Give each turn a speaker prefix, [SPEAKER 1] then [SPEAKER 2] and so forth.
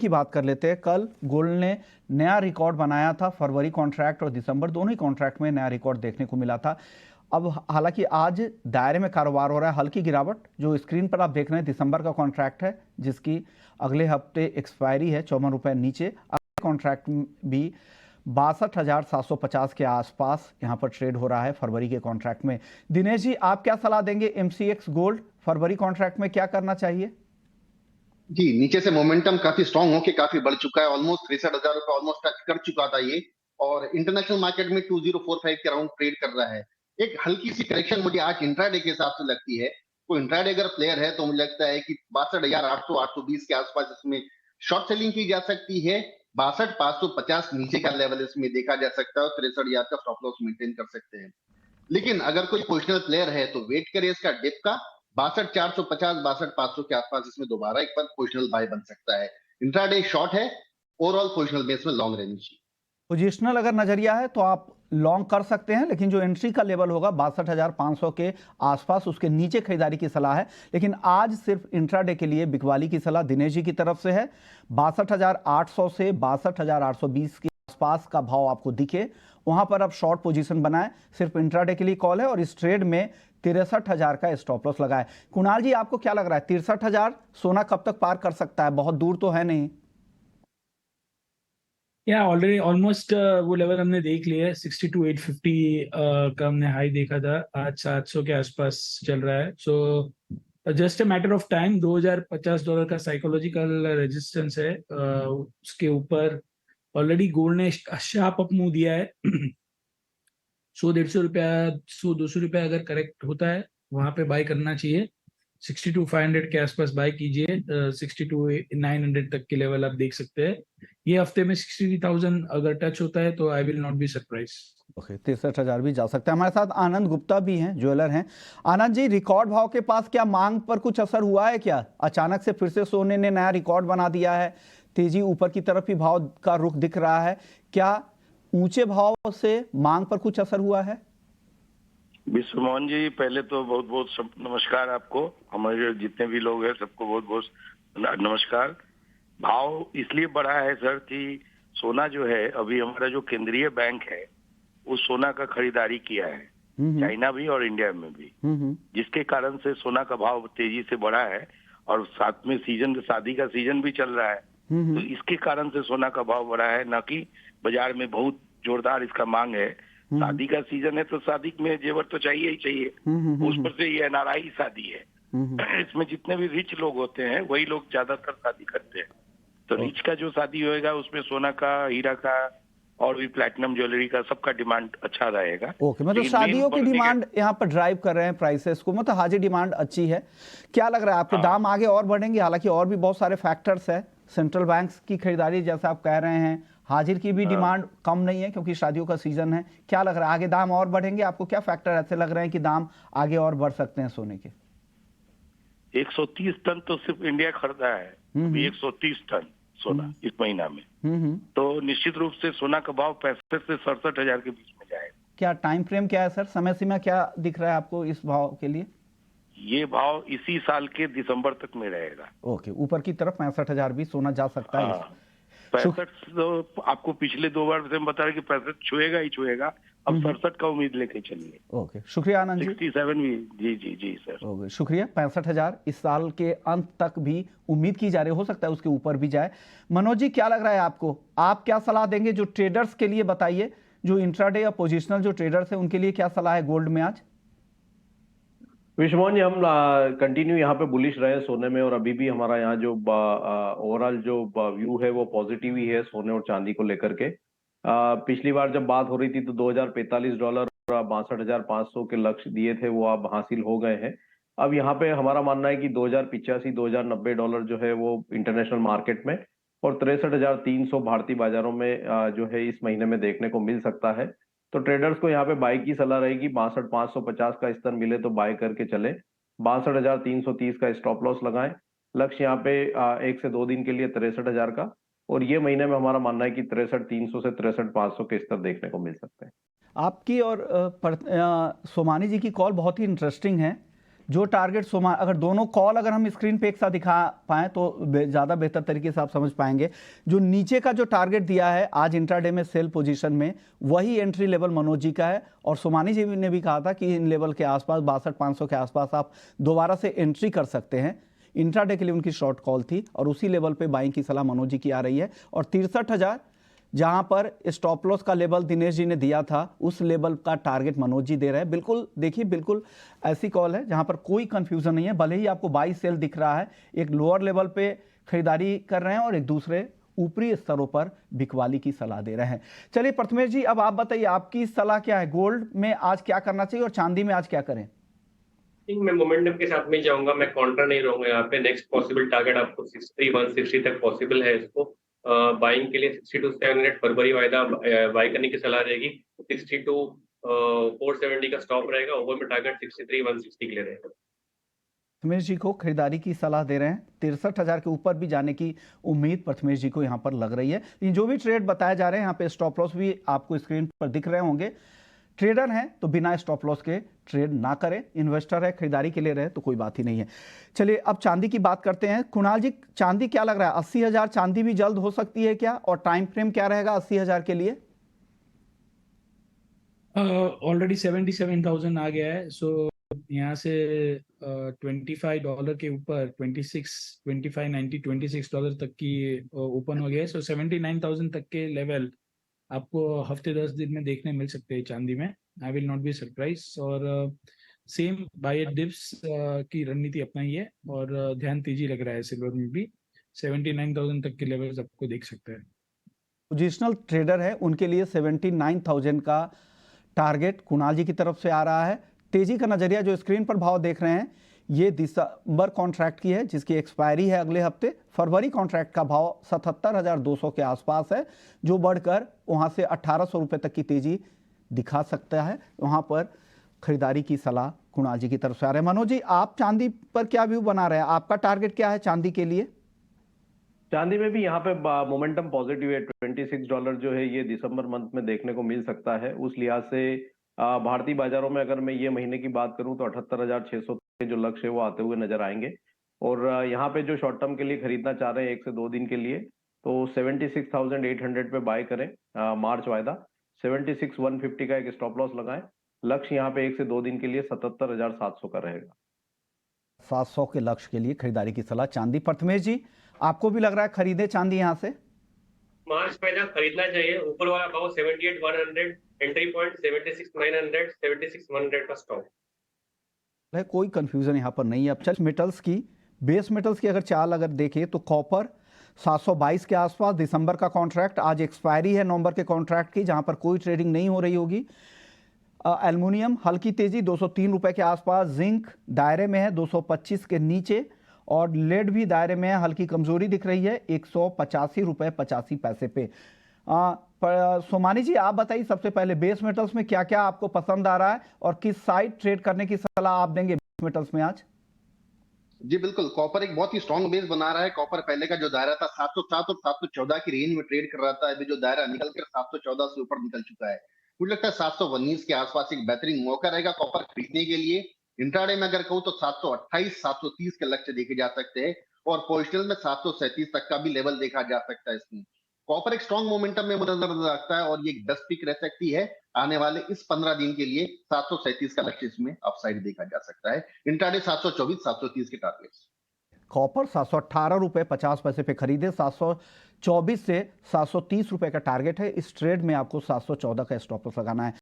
[SPEAKER 1] की बात कर लेते हैं। कल गोल्ड ने नया रिकॉर्ड बनाया था। फरवरी कॉन्ट्रैक्ट और दिसंबर दोनों ही कॉन्ट्रैक्ट में नया रिकॉर्ड देखने को मिला था। अब हालांकि आज दायरे में कारोबार हो रहा है, हल्की गिरावट। जो स्क्रीन पर आप देख रहे हैं दिसंबर का कॉन्ट्रैक्ट है, जिसकी अगले हफ्ते एक्सपायरी है, 54 रुपए नीचे। अगले कॉन्ट्रैक्ट भी 62,750 के आसपास यहाँ पर ट्रेड हो रहा है फरवरी के कॉन्ट्रैक्ट में। दिनेश जी, आप क्या सलाह देंगे? एमसीएक्स गोल्ड फरवरी कॉन्ट्रैक्ट में क्या करना चाहिए?
[SPEAKER 2] जी, नीचे से मोमेंटम काफी स्ट्रांग होके काफी बढ़ चुका है। ऑलमोस्ट 63,000 रुपए ऑलमोस्ट टच कर चुका था ये, और इंटरनेशनल मार्केट में 2045 के अराउंड ट्रेड कर रहा है। एक हल्की सी करेक्शन मुझे आज इंट्राडे के हिसाब से लगती है। कोई इंट्राडे अगर प्लेयर है तो मुझे लगता है कि 62,800 820 के आसपास इसमें शॉर्ट सेलिंग की जा सकती है। 62,550 नीचे का लेवल इसमें देखा जा सकता है, और 63,000 का स्टॉप लॉस मेंटेन कर सकते हैं। लेकिन अगर कोई पोजिशनल प्लेयर है तो वेट करे इसका डिप का। 62,450 62,500 के आसपास इसमें दोबारा एक बार पोजिशनल बाय बन सकता है। इंट्राडे शॉर्ट है, ओवरऑल पोजिशनल बेस में लॉन्ग रेंज।
[SPEAKER 1] पोजिशनल अगर नजरिया है तो आप लॉन्ग कर सकते हैं, लेकिन जो एंट्री का लेवल होगा 62,500 के आसपास, उसके नीचे खरीदारी की सलाह है। लेकिन आज सिर्फ इंट्राडे के लिए बिकवाली की सलाह दिनेश जी की तरफ से है। 62,800 से 62,820 के आसपास का भाव आपको दिखे, वहां पर आप शॉर्ट पोजीशन बनाएं। सिर्फ इंट्राडे के लिए कॉल है, और इस ट्रेड में 63,000 का स्टॉप लॉस लगाए। कुणाल जी, आपको क्या लग रहा है, 63,000 सोना कब तक पार कर सकता है? बहुत दूर तो है नहीं।
[SPEAKER 3] या ऑलरेडी ऑलमोस्ट वो लेवल हमने देख लिया है। 62,850 का हमने हाई देखा था, आज 700 के आसपास चल रहा है। So just a matter of time. $2,050 का साइकोलॉजिकल रेजिस्टेंस है, उसके ऊपर ऑलरेडी गोल्ड ने शार्प अप मूव दिया है। 100-150 रुपया, 100-200 रुपया अगर करेक्ट होता है वहां पे बाय करना चाहिए। 62,500 के आसपास बाय कीजिए। 62,900 तक के लेवल आप देख सकते हैं। ये हफ्ते में 63,000 अगर टच होता है तो I will not be surprise.
[SPEAKER 1] Okay, 63,000 भी जा सकते हैं। हमारे साथ आनंद गुप्ता भी हैं, ज्वेलर हैं। आनंद जी, रिकॉर्ड भाव के पास क्या मांग पर कुछ असर हुआ है क्या? अचानक से फिर से सोने ने नया रिकॉर्ड बना दिया है, तेजी ऊपर की तरफ ही भाव का रुख दिख रहा है। क्या ऊंचे भाव से मांग पर कुछ असर हुआ है?
[SPEAKER 4] विश्वमोहन जी, पहले तो बहुत बहुत नमस्कार आपको, हमारे जितने भी लोग हैं सबको बहुत बहुत नमस्कार। भाव इसलिए बढ़ा है सर कि सोना जो है, अभी हमारा जो केंद्रीय बैंक है उस सोना का खरीदारी किया है, चाइना भी और इंडिया में भी, जिसके कारण से सोना का भाव तेजी से बढ़ा है। और साथ में शादी का सीजन भी चल रहा है, तो इसके कारण से सोना का भाव बढ़ा है, न कि बाजार में बहुत जोरदार इसका मांग है। शादी का सीजन है तो शादी में जेवर तो चाहिए ही चाहिए। उस पर से ये एनआरआई शादी है, इसमें जितने भी रिच लोग होते हैं वही लोग ज्यादातर शादी करते हैं। तो रिच का जो शादी होएगा उसमें सोना का, हीरा का और भी प्लैटिनम ज्वेलरी का सबका डिमांड अच्छा रहेगा।
[SPEAKER 1] ओके, मतलब शादियों की डिमांड यहाँ पर ड्राइव कर रहे हैं प्राइसेस को, मतलब हाजिर डिमांड अच्छी है। क्या लग रहा है आपको, दाम आगे और बढ़ेंगे? हालांकि और भी बहुत सारे फैक्टर्स है, सेंट्रल बैंक्स की खरीदारी जैसा आप कह रहे हैं, हाजिर की भी डिमांड कम नहीं है क्योंकि शादियों का सीजन है। क्या लग रहा है, आगे दाम और बढ़ेंगे? आपको क्या फैक्टर ऐसे लग रहे हैं कि दाम आगे और बढ़ सकते हैं सोने के?
[SPEAKER 4] 130 टन तो सिर्फ इंडिया खरीदा है, अभी 130 टन सोना इस महीना में। तो निश्चित रूप से सोना का भाव 65 से 67,000 के बीच में जाएगा।
[SPEAKER 1] क्या टाइम फ्रेम क्या है सर, समय सीमा क्या दिख रहा है आपको इस भाव के लिए?
[SPEAKER 4] ये भाव इसी साल के दिसंबर तक में रहेगा।
[SPEAKER 1] ओके, ऊपर की तरफ 65,000 भी सोना जा सकता है।
[SPEAKER 4] 65 तो आपको पिछले 2 बार से हम बता रहे कि 65 छुएगा ही छुएगा। अब 67 का उम्मीद लेके चलिए।
[SPEAKER 1] ओके, शुक्रिया आनंद जी।
[SPEAKER 4] 67 भी, जी जी जी सर।
[SPEAKER 1] ओके, शुक्रिया। 65,000 इस साल के अंत तक भी उम्मीद की जा रही, हो सकता है उसके ऊपर भी जाए। मनोज जी, क्या लग रहा है आपको? आप क्या सलाह देंगे जो ट्रेडर्स के लिए? बताइए, जो इंट्राडे या पोजिशनल जो ट्रेडर्स है उनके लिए क्या सलाह है गोल्ड में आज?
[SPEAKER 5] विश्वमोहन जी, हम कंटिन्यू यहाँ पे बुलिश रहे सोने में, और अभी भी हमारा यहाँ जो ओवरऑल जो व्यू है वो पॉजिटिव ही है सोने और चांदी को लेकर के। पिछली बार जब बात हो रही थी तो $2,045 और 62,500 के लक्ष्य दिए थे, वो अब हासिल हो गए हैं। अब यहाँ पे हमारा मानना है कि $2,085-2,090 जो है वो इंटरनेशनल मार्केट में, और 63,300 भारतीय बाजारों में जो है इस महीने में देखने को मिल सकता है। तो ट्रेडर्स को यहाँ पे बाय की सलाह रहेगी। 62,550 का स्तर मिले तो बाय करके चले। 62,330 का स्टॉप लॉस लगाएं। लक्ष्य यहाँ पे 1 से 2 दिन के लिए 63,000 का, और ये महीने में हमारा मानना है कि 63,300 से 63,500 के स्तर देखने को मिल सकते हैं।
[SPEAKER 1] आपकी और सोमानी जी की कॉल बहुत ही इंटरेस्टिंग है। जो टारगेट अगर दोनों कॉल अगर हम स्क्रीन पे एक साथ दिखा पाएं तो ज़्यादा बेहतर तरीके से आप समझ पाएंगे। जो नीचे का जो टारगेट दिया है आज इंट्राडे में सेल पोजीशन में, वही एंट्री लेवल मनोज जी का है। और सोमानी जी ने भी कहा था कि इन लेवल के आसपास 62,500 के आसपास आप दोबारा से एंट्री कर सकते हैं। इंट्राडे के लिए उनकी शॉर्ट कॉल थी और उसी लेवल पे बाइंग की सलाह मनोज जी की आ रही है। और 63,000 जहां पर स्टॉप लॉस का लेवल दिनेश जी ने दिया था, उस लेवल का टारगेट मनोज जी दे रहे हैं। बिल्कुल देखिए, बिल्कुल ऐसी कॉल है जहां पर कोई कंफ्यूजन नहीं है। भले ही आपको बाई सेल दिख रहा है, एक लोअर लेवल पे खरीदारी कर रहे हैं और एक दूसरे ऊपरी स्तरों पर बिकवाली की सलाह दे रहे हैं। चलिए प्रथमेश जी, अब आप बताइए आपकी सलाह क्या है, गोल्ड में आज क्या करना चाहिए और चांदी में आज क्या करें?
[SPEAKER 6] मैं मोमेंटम के साथ में जाऊंगा, मैं काउंटर नहीं रहूंगा यहाँ पे। नेक्स्ट पॉसिबल टारगेट आपको 63,160 तक पॉसिबल है। इसको बाइंग के लिए 62,700 फरवरी वायदा बाई करने की सलाह रहेगी। 62,470 का स्टॉप रहेगा। ओवर में टारगेट 63,160 के लिए रहेगा।
[SPEAKER 1] प्रथमेश जी को खरीदारी की सलाह दे रहे हैं। 63,000 के ऊपर भी जाने की उम्मीद प्रथमेश जी को यहाँ पर लग रही है। लेकिन जो भी ट्रेड बताए जा रहे हैं यहाँ पे स्टॉप लॉस भी आपको स्क्रीन पर दिख रहे होंगे। ट्रेडर हैं तो बिना स्टॉप लॉस के ट्रेड ना करें, इन्वेस्टर है खरीदारी के लिए रहे तो कोई बात ही नहीं है। चलिए अब चांदी की बात करते हैं। कुणाल जी, चांदी क्या लग रहा है, 80,000 चांदी भी जल्द हो सकती है क्या, और टाइम फ्रेम क्या रहेगा 80,000 के लिए?
[SPEAKER 3] ऑलरेडी 77,000 आ गया है। सो यहाँ से $25 के ऊपर 25.90 $26 तक की ओपन हो गया है। सो 79,000 तक के लेवल आपको हफ्ते 10 दिन में देखने मिल सकते हैं चांदी में। I will not be surprise. और सेम बाय एट डिप्स की रणनीति अपनाई है और ध्यान तेजी लग रहा है सिल्वर में भी। 79,000 तक के लेवल्स आपको देख सकते हैं।
[SPEAKER 1] पोजिशनल ट्रेडर है उनके लिए 79,000 का टारगेट कुणाल जी की तरफ से आ रहा है। तेजी का नजरिया जो स्क्रीन पर भाव देख रहे हैं ये दिसंबर कॉन्ट्रैक्ट की है जिसकी एक्सपायरी है अगले हफ्ते। फरवरी कॉन्ट्रैक्ट का भाव 77,200 के आसपास है, जो बढ़कर वहां से 1,800 रुपए तक की तेजी दिखा सकता है। वहां पर खरीदारी की सलाह कुणाल जी की तरफ से आ रही है। मनोज जी, आप चांदी पर क्या व्यू बना रहे हैं, आपका टारगेट क्या है चांदी के लिए?
[SPEAKER 5] चांदी में भी यहाँ पे मोमेंटम पॉजिटिव है। $26 जो है ये दिसंबर मंथ में देखने को मिल सकता है। उस लिहाज से भारतीय बाजारों में अगर मैं ये महीने की बात करूं तो 78,600 के जो लक्ष्य है वो आते हुए नजर आएंगे। और यहाँ पे जो शॉर्ट टर्म के लिए खरीदना चाह रहे हैं 1 से 2 दिन के लिए, तो 76,800 पे बाय करें मार्च वायदा। 76,150 का एक स्टॉप लॉस लगाएं। लक्ष्य यहाँ पे 1 से 2 दिन के लिए 77,700 का रहेगा।
[SPEAKER 1] 700 के लक्ष्य के लिए खरीदारी की सलाह चांदी। प्रथमेश जी, आपको भी लग रहा है खरीदे चांदी यहाँ से?
[SPEAKER 6] मार्च वायदा खरीदना चाहिए। ऊपर वाला भाव 78,100, एंट्री पॉइंट 76,900, 76,100 का स्टॉप
[SPEAKER 1] है। कोई कंफ्यूजन यहाँ पर नहीं है। अब चल मेटल्स की, बेस मेटल्स की अगर चाल अगर देखें तो कॉपर 722 के आसपास दिसंबर का कॉन्ट्रैक्ट, आज एक्सपायरी है नवंबर के कॉन्ट्रैक्ट की जहां पर कोई ट्रेडिंग नहीं हो रही होगी। एल्युमिनियम हल्की तेजी 203 रुपए के आसपास, जिंक दायरे में है 225 के नीचे, और लेड भी दायरे में है, हल्की कमजोरी दिख रही है 185 रुपए 85 पैसे पे। सोमानी जी, आप बताइए सबसे पहले बेस मेटल्स में क्या क्या आपको पसंद आ रहा है और किस साइड ट्रेड करने की सलाह आप देंगे बेस मेटल्स में आज?
[SPEAKER 2] जी बिल्कुल, कॉपर एक बहुत ही स्ट्रॉन्ग बेस बना रहा है। कॉपर पहले का जो दायरा था 707 और 714 की रेंज में ट्रेड कर रहा था, अभी जो दायरा निकलकर 714 से ऊपर निकल चुका है। मुझे लगता है 719 के आसपास एक बेहतरीन मौका रहेगा कॉपर खरीदने के लिए। इंट्राडे में अगर कहूँ तो 728 730 के लक्ष्य देखे जा सकते हैं और पोजिशनल में 737 तक का भी लेवल देखा जा सकता है। इसमें कॉपर एक स्ट्रॉन्ग मोमेंटम में मुझे नजर आता है और ये एक 10 पिक रह सकती है आने वाले इस 15 दिन के लिए। 737 का लक्ष्य इसमें अपसाइड देखा जा सकता है। इंट्राडे 724 730 के टारगेट्स।
[SPEAKER 1] कॉपर 718 रुपए 50 पैसे पे खरीदे, 724 से 730 रुपए का टारगेट है। इस ट्रेड में आपको 714 का स्टॉप लॉस लगाना है।